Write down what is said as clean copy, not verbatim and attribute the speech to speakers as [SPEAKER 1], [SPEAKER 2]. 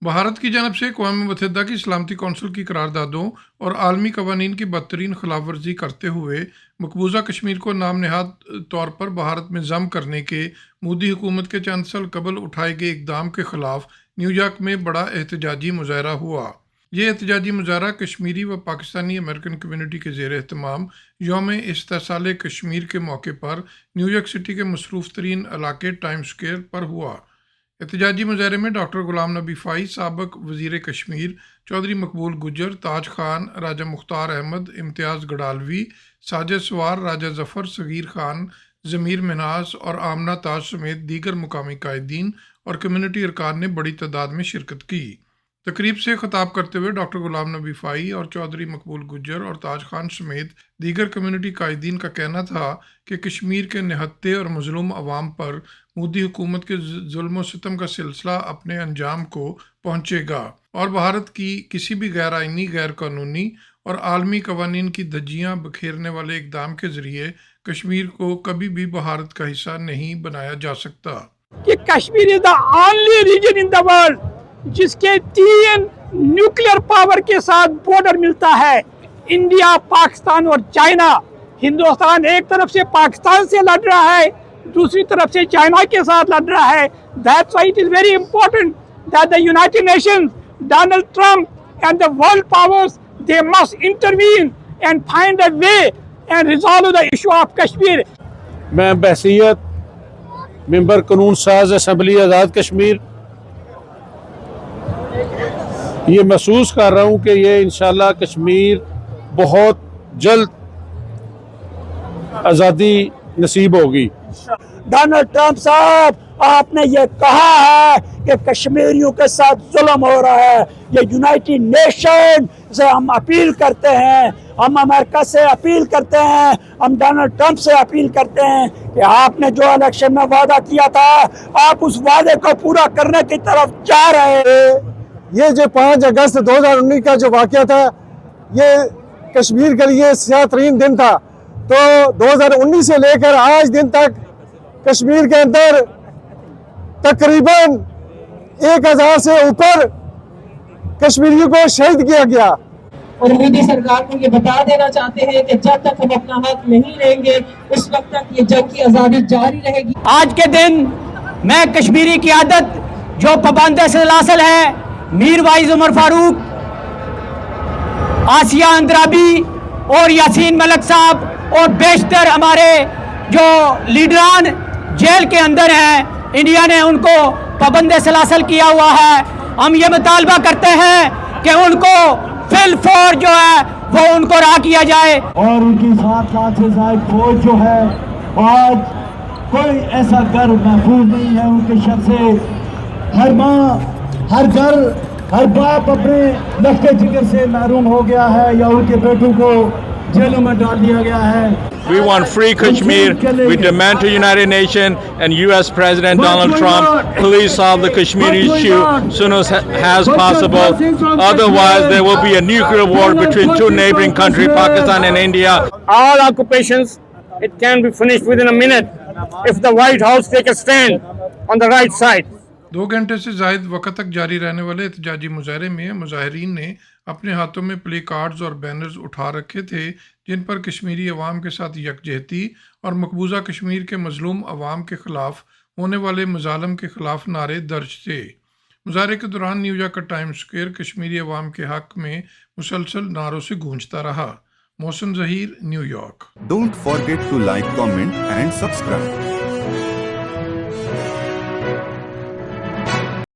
[SPEAKER 1] भारत की जानब से अक़वाम मुत्तहिदा की सलामती कौंसिल की करारदादों और आलमी कवानीन की बदतरीन खिलाफ वर्जी करते हुए मकबूजा कश्मीर को नाम नहाद तौर पर भारत में ज़म करने के मोदी हुकूमत के चंद साल कबल उठाए गए इकदाम के खिलाफ न्यूयॉर्क में बड़ा एहतजाजी मुजाहरा हुआ। ये एहतजाजी मुजाहरा कश्मीरी व पाकिस्तानी अमेरिकन कम्यूनिटी के ज़ेर एहतमाम यौम इस्तिसाल कश्मीर के मौके पर न्यूयॉर्क सिटी के मसरूफ़ तरीन इलाके टाइम स्क्वायर पर हुआ। एहतजाजी मुजाहरे में डॉक्टर गुलाम नबी फ़ाई, साबिक़ वज़ीर कश्मीर चौधरी मकबूल गुज्जर, ताज खान, राजा मुख्तार अहमद, इम्तियाज़ गडालवी, साजिद सवार, राजा ज़फ़र, सगीर खान, ज़मीर मिन्हास और आमना ताज समेत दीगर मुकामी कायदीन और कम्यूनिटी अरकान ने बड़ी तादाद में शिरकत की। तकरीब से ख़िताब करते हुए डॉक्टर गुलाम नबी फ़ाई और चौधरी मकबूल गुज्जर और ताज खान समेत दीगर कम्यूनिटी कायदीन का कहना था कि कश्मीर के निहत्ते और मज़लूम अवाम पर मोदी हुकूमत के जुल्म व सितम का सिलसिला अपने अंजाम को पहुँचेगा और भारत की किसी भी गैर आइनी, गैर कानूनी और आलमी कवानीन की धज्जियाँ बखेरने वाले इक़दाम के ज़रिए कश्मीर को कभी भी भारत का हिस्सा नहीं बनाया जा सकता।
[SPEAKER 2] कि Kashmir is the only region in the world जिसके 3 न्यूक्लियर पावर के साथ बॉर्डर मिलता है, इंडिया, पाकिस्तान और चाइना। हिंदुस्तान एक तरफ से पाकिस्तान से लड़ रहा है, दूसरी तरफ से चाइना के साथ लड़ रहा है। That's why it is very important that the United Nations, Donald Trump and the world powers, they must intervene and find a way and resolve the issue of Kashmir.
[SPEAKER 3] मैं बहसीयत मेंबर कानून साज assembly Azad Kashmir ये महसूस कर रहा हूँ कि ये इंशाल्लाह कश्मीर बहुत जल्द आज़ादी नसीब होगी।
[SPEAKER 2] डोनाल्ड ट्रम्प साहब, आपने ये कहा है कि कश्मीरियों के साथ जुल्म हो रहा है। ये यूनाइटेड नेशन से हम अपील करते हैं, हम अमेरिका से अपील करते हैं, हम डोनाल्ड ट्रम्प से अपील करते हैं कि आपने जो इलेक्शन में वादा किया था, आप उस वादे को पूरा करने की तरफ जा रहे हैं।
[SPEAKER 4] ये जो 5 अगस्त 2019 का जो वाक़या था, ये कश्मीर के लिए स्याह तरीन दिन था। तो 2019 से लेकर आज दिन तक कश्मीर के अंदर तकरीबन 1000 से ऊपर कश्मीरियों को शहीद किया गया।
[SPEAKER 5] और मोदी सरकार को ये बता देना चाहते हैं कि जब तक हम अपना हक नहीं लेंगे उस वक्त तक ये जंग की आज़ादी जारी रहेगी।
[SPEAKER 2] आज के दिन मैं कश्मीरी क़यादत जो पाबंद सलासल है, मीर वाइज उमर फारूक, आसिया अंद्राबी और यासीन मलिक साहब और बेशतर हमारे जो लीडरान जेल के अंदर हैं, इंडिया ने उनको पाबंद सलासल किया हुआ है। हम ये मुतालबा करते हैं कि उनको फिल फौर जो है वो उनको रहा किया जाए।
[SPEAKER 6] और उनकी 7 लाख से ज्यादा फौज जो है, आज कोई ऐसा घर महफूज नहीं है उनके शर से। हर माँ, हर घर, हर बाप अपने लफ्ते जिगर से महरूम हो गया है या उनके बेटों को जेलों में डाल दिया गया है।
[SPEAKER 3] We want free Kashmir. We demand to United Nations and U.S. President Donald Trump, please solve the Kashmir issue soon as possible. Otherwise, there will be a nuclear war between 2 neighboring countries, Pakistan and India.
[SPEAKER 2] All occupations, it can be finished within a minute if the White House take a stand on the right side.
[SPEAKER 1] 2 घंटे से ज़ायद वक़्त तक जारी रहने वाले एहतजाजी मुजाहरे में मुजाहिरीन ने अपने हाथों में प्ले कार्ड्स और बैनर्स उठा रखे थे जिन पर कश्मीरी अवाम के साथ यकजहती और मकबूजा कश्मीर के मजलूम अवाम के ख़िलाफ़ होने वाले मजालम के ख़िलाफ़ नारे दर्ज थे। मुजाहरे के दौरान न्यूयॉर्क का टाइम स्क्वायर कश्मीरी अवाम के हक़ में मुसलसल नारों से गूंजता रहा। Mohsin Zaheer, New York.
[SPEAKER 7] Don't forget to like, comment and subscribe.